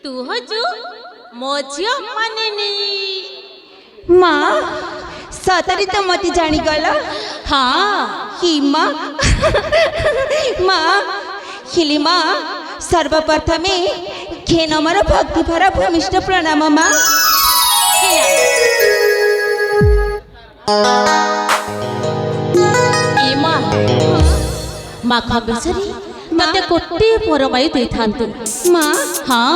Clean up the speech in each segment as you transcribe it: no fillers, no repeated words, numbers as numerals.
तू हजू मो झियो मानेनी माँ सतरी तो मत जानीगल हाँ कि माँ माँ हिली माँ सर्वप्रथमे घेनमर भक्तिभर भूमिष्ठ प्रणाम माँ ए माँ माँ खगेश्वरी मते कोटी परमायु दे थांतु माँ हाँ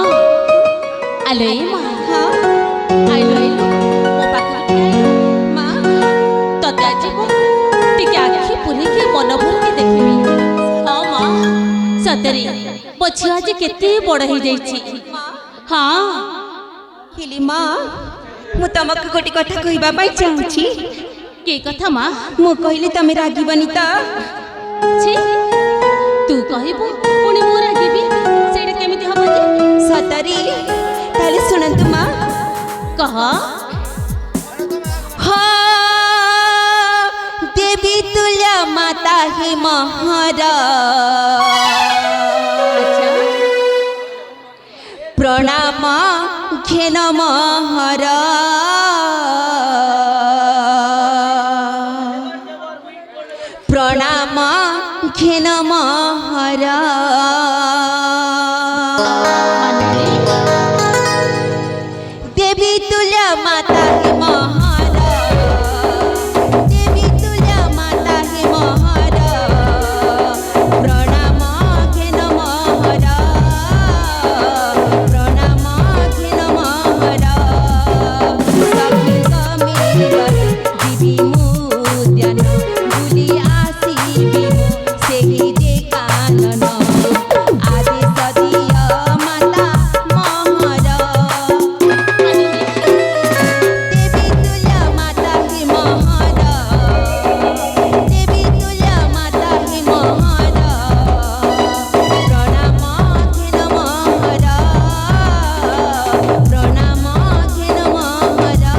आलो ए माँ हाँ आइलो आइलो मो पाखु माँ तते आज को टिके आखि पुरी के मन भर के देखिबी हाँ माँ सतरी मो झियो आज केते बड़ हो जाइछि हाँ हिली माँ मु तुमको गोटे कथा कहबा पाई चाहूची के कथा माँ मु कहली तमे रागिबनी त छी तू कहबो पुणी मो रागिबी सेडा केमिति हबो जे सतरी ताले सुनंतु माँ कह हाँ देवी तुल्या माता हे महारा प्रणाम घेन महारा प्रणाम घेन महारा देवी तुल्या माता हे महारा देवी तुल्या माता हे महारा प्रणाम घेन महारा प्रणाम घेन महारा सखी समीर दिवी मुद्यान भूली आसीबी मो सेही जे कानन आदेश दिया माता महारा देवी तुल्या माता हे महारा देवी तुल्या माता हे महारा प्रणाम घेन महारा प्रणाम घेन महारा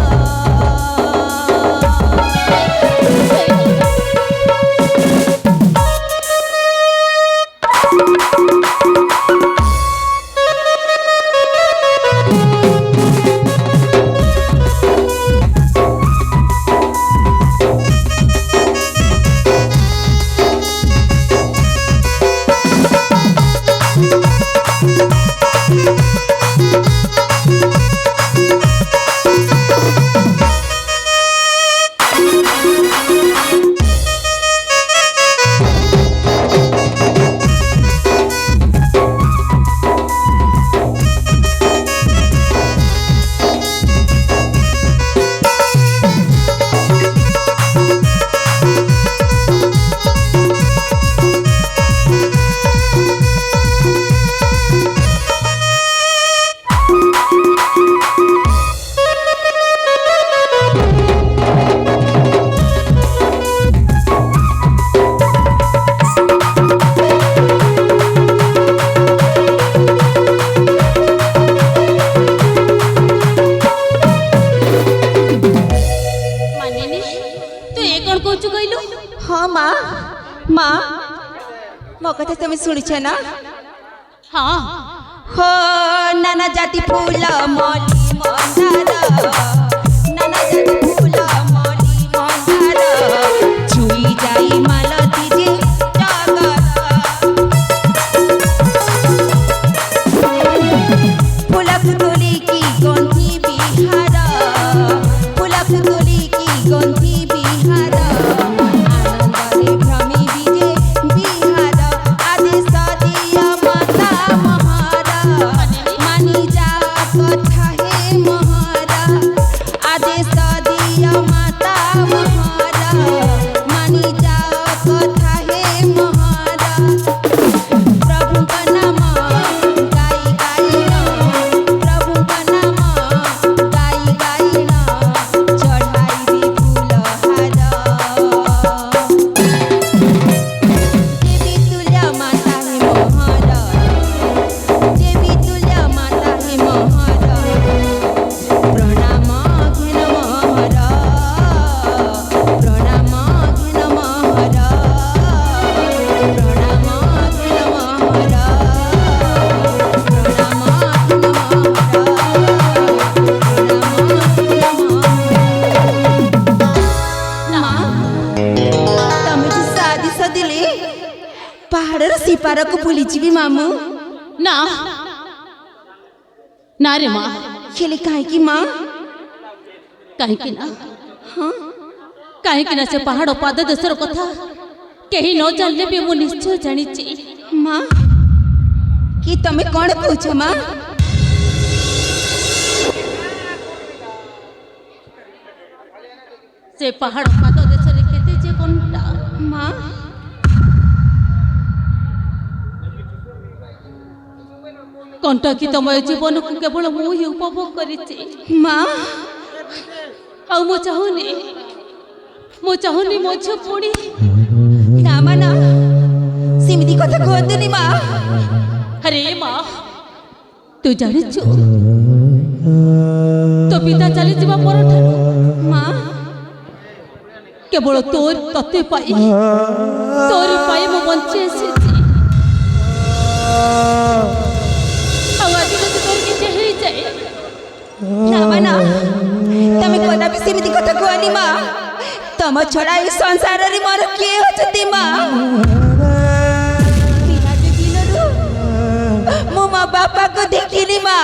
मानिनी तू ए कोन कहचु कहलु हाँ माँ माँ मो कथा तुम शुणुछ ना हाँ हो नाना जाति फूल मली मंदार नाना जाति फूल मली मंदार छुई जाई मालती जे जगत फूलक तोली की गंधी बिहार फूलक तोली की गंधी बिहार आनंदरे भ्रमी विजे बिहार आदेश दिया माता महारा मानी जा कथा हे महारा ପାରକୁ ଭୁଲିଯିବି ମାମୁଁ? ନା ନା ରେ ମା, ହେଲେ କାହିଁକି ମା? କାହିଁକି ନା କାହିଁକି ନା ସେ ପାହାଡ଼ ପାଦ ଦେଶର କଥା କେହି ନ ଜାଣିଲେ ବି ମୁଁ ନିଶ୍ଚୟ ଜାଣିଛି। ମା କି ତମେ କ'ଣ କହୁଛ ମା? ସେ ପାହାଡ଼ ପାଦ ଦେଶରେ କେତେ ଯେ କଣ୍ଟା ମା କଣ୍ଟକିତମୟ ଜୀବନକୁ କେବଳ ମୁଁ ହିଁ ଉପଭୋଗ କରିଛି ମା। ଆଉ ମୁଁ ଚାହୁଁନି ମୋ ଝିଅ ପୋଡ଼ି। ନା ମା ନା, ସେମିତି କଥା କୁହନ୍ତୁନି ମା। ଆରେ ମା, ତୁ ଜାଣିଛୁ ତୋ ପିତା ଚାଲିଯିବା ପରଠାରୁ ମା କେବଳ ତୋରି ପାଇଁ ମୁଁ ବଞ୍ଚି ଆସିଛି। ଆଉ ଆଜି ଯଦି ତୋର କିଛି ହେଇଯାଏ? ନା ମା ନା, ତମେ କଦାପି ସେମିତି କଥା କୁହନି ମା। ତମ ଛଡ଼ା ଏ ସଂସାରରେ ମୋର କିଏ ଅଛନ୍ତି ମା? ପିଲାଟି ଦିନରୁ ମୁଁ ମୋ ବାପାକୁ ଦେଖିଲି ମା,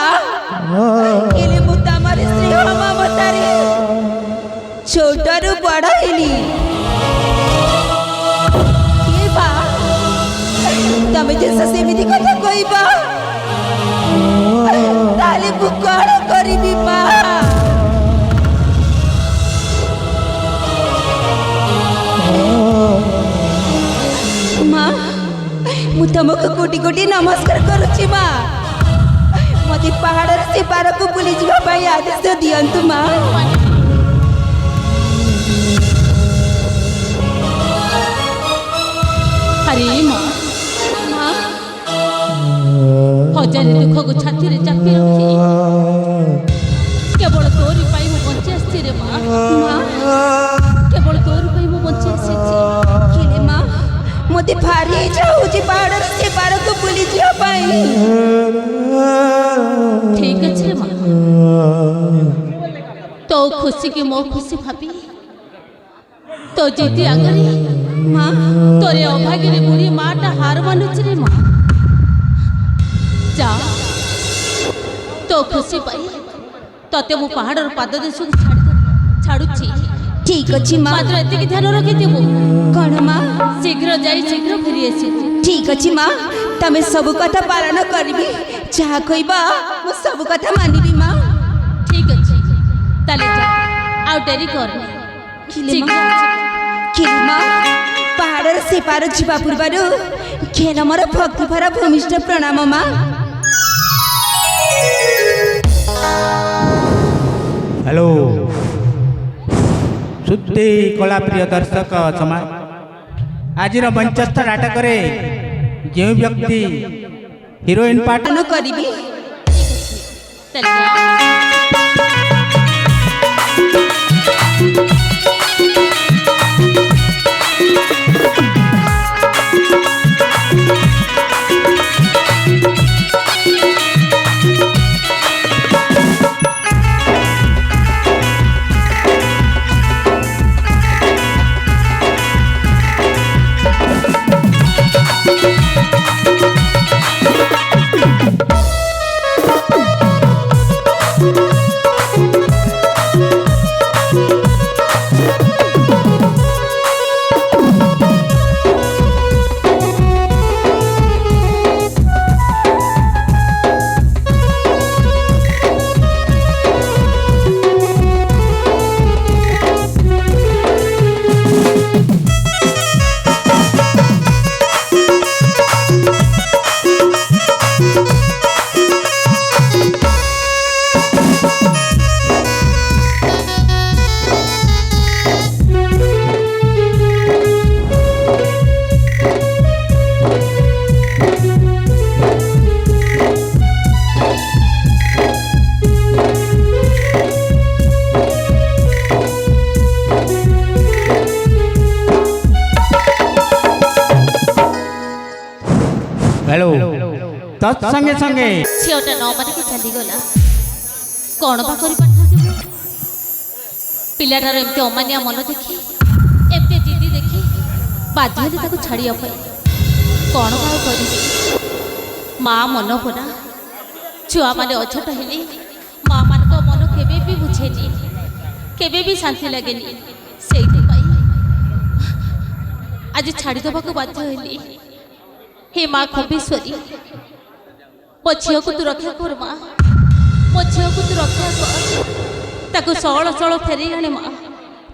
ହେଲେ ମୁଁ ତମର ସ୍ନେହ ମମତାରେ ଛୋଟରୁ ବଡ଼ ହେଲି। ମା ତମେ ଯେ ସେମିତି କଥା କହିବ ତାହେଲେ ମୁଁ କ'ଣ କରିବି ମା? ମା ମୁଁ ତମକୁ କୋଟି କୋଟି ନମସ୍କାର କରୁଛି ମା। ମୋତେ ପାହାଡ଼ର ସେ ପାରକୁ ବୁଲିଯିବା ପାଇଁ ଆଦେଶ ଦିଅନ୍ତୁ ମା। ଆରେ ମା, ହଜାରେ ଦୁଃଖକୁ ଛାତିରେ ଚାପି ରଖି କେବଳ ତୋରି ପାଇଁ ମୁଁ ବଞ୍ଚି ଆସିଛି ରେ ମା। କେବଳ ତୋରି ପାଇଁ ମୁଁ ବଞ୍ଚି ଆସିଛି। ହେଲେ ମା ମୋତେ ଭାରି ଇଚ୍ଛା ହେଉଛି ପାହାଡ଼ର ସେ ପାରକୁ ବୁଲିଯିବା ପାଇଁ। ଠିକ ଅଛି ରେ ମା, ତୋ ଖୁସି କି ମୋ ଖୁସି ଭାବି ତୋ ଜିଦି ଆଗରେ ମା ତୋରେ ଅଭାଗୀରେ ବୁଢ଼ୀ ମାଟା ହାର ମାନୁଛି ରେ ମା। ଯା, ତୋ ଖୁସି ପାଇଁ ତତେ ମୁଁ ପାହାଡ଼ର ପାଦ ଦେଶକୁ ଛାଡ଼ୁଛି। ଠିକ ଅଛି ମା, ମାତ୍ର ଏତିକି ଧ୍ୟାନ ରଖିଥିବୁ। କ'ଣ ମା? ଶୀଘ୍ର ଯାଇ ଶୀଘ୍ର ଫେରି ଆସିବୁ। ଠିକ ଅଛି ମା, ତମେ ସବୁ କଥା ପାଳନ କରିବି। ଯାହା କହିବ ମୁଁ ସବୁ କଥା ମାନିବି ମା। ଠିକ ଅଛି, ତାହେଲେ ଯା, ଆଉ ଡେରି କରନି। କିନ୍ତୁ ମା ପାହାଡ଼ର ସେ ପାର ଯିବା ପୂର୍ବରୁ ଘେନ ମୋର ଭକ୍ତିଭରା ଭୂମିଷ୍ଠ ପ୍ରଣାମ ମା। हेलो शुद्धि कला प्रिय दर्शक समाज, आज मंचस्थ नाटक जो व्यक्ति हिरोइन पाठ पालन करिबी। हेलो तत्संगे संगे झीटा न मारिक चलीगला कौन बा कर पिलाटार एमती अमानिया मन देखी एमती जिदी देखी बाध्य छाड़िया କ'ଣ ଆଉ କରିବି ମା ମନ ପରା ଛୁଆମାନେ ଅଛଟ ହେଲେ ମା'ମାନଙ୍କ ମନ କେବେ ବି ବୁଝେନି କେବେ ବି ଶାନ୍ତି ଲାଗେନି ସେଇଥିପାଇଁ ଆଜି ଛାଡ଼ିଦେବାକୁ ବାଧ୍ୟ ହେଲି। ହେ ମା ଖମ୍ବେଶ୍ୱରୀ ମୋ ଝିଅକୁ ତୁ ରକ୍ଷା କର ମା ମୋ ଝିଅକୁ ତୁ ରକ୍ଷା କର ତାକୁ ସଅଳ ସଅଳ ଫେରେଇ ଆଣେ ମା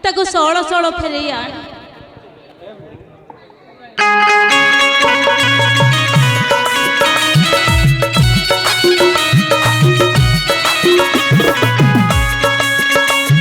ତାକୁ ସଅଳ ସଅଳ ଫେରେଇ ଆଣେ।